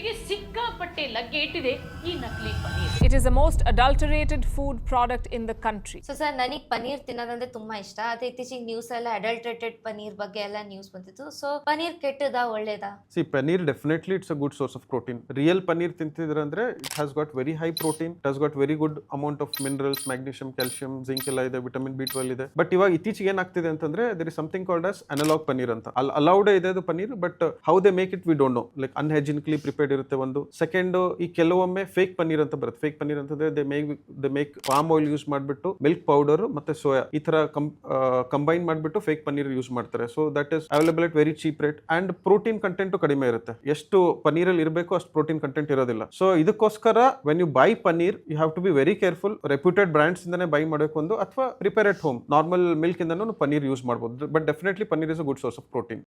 ಜನರಿಗೆ ಸಿಕ್ಕಾಪಟ್ಟೆ ಲಗ್ಗೆ ಇಟ್ಟಿದೆ ಈ ನಕಲಿ paneer. It is the most adulterated food product in the country. So sir ನನಗೆ ಪನ್ನೀರ್ ತಿನ್ನೋದಂದ್ರೆ ತುಂಬಾ ಇಷ್ಟ. ಅದೇ ಇತ್ತೀಚಿಗೆ ನ್ಯೂಸ್ ಎಲ್ಲ ಅಡಲ್ಟ್ರೇಟೆಡ್ ಪನ್ನೀರ್ ಬಗ್ಗೆ ಎಲ್ಲ ನ್ಯೂಸ್ ಬಂದಿತ್ತು. ಸೊ ಪನ್ನೀರ್ ಕೆಟ್ಟದಾ ಒಳ್ಳೇದಾ? See, paneer definitely it's a good source of protein. Real paneer ತಿಂತಿದ್ರಂದ್ರೆ it has got very high protein, it has got very good amount of minerals, magnesium, calcium, zinc ಎಲ್ಲ ಇದೆ, vitamin B12 ಇದೆ. But ಇವಾಗ ಇತ್ತೀಚೆಗೆ ಏನಾಗ್ತಿದೆ ಅಂತಂದ್ರೆ there is something called as analog paneer ಅಂತ. Allowed ಇದೆ ಅದು paneer, but how they make it we don't know. Like unhygienically prepared ಇರುತ್ತೆ ಒಂದು. ಸೆಕೆಂಡ್, ಈ ಕೆಲವೊಮ್ಮೆ ಫೇಕ್ ಪನ್ನೀರ್ ಅಂತ ಬರುತ್ತೆ. ಫೇಕ್ ಪನ್ನೀರ್ ಅಂತಂದ್ರೆ they make palm oil use ಮಾಡ್ಬಿಟ್ಟು ಮಿಲ್ಕ್ ಪೌಡರ್ ಮತ್ತೆ ಸೋಯಾ ಈ ತರ ಕಂಬೈನ್ ಮಾಡ್ಬಿಟ್ಟು ಫೇಕ್ ಪನ್ನೀರ್ ಯೂಸ್ ಮಾಡ್ತಾರೆ. So that is available at very cheap rate and protein content ಕಡಿಮೆ ಇರುತ್ತೆ. ಎಷ್ಟು ಪನ್ನೀರಲ್ಲಿ ಇರಬೇಕು ಅಷ್ಟು ಪ್ರೋಟೀನ್ ಕಂಟೆಂಟ್ ಇರೋದಿಲ್ಲ. ಸೊ ಇದಕ್ಕೋಸ್ಕರ when you buy paneer you have to be very careful. Reputed brands ಇಂದಾನೆ ಬೈ ಮಾಡಬೇಕು ಒಂದು, ಅಥವಾ prepare at home normal milk ಇಂದನೂ ಪನ್ನೀರ್ ಯೂಸ್ ಮಾಡಬಹುದು. But definitely paneer is a good source of protein.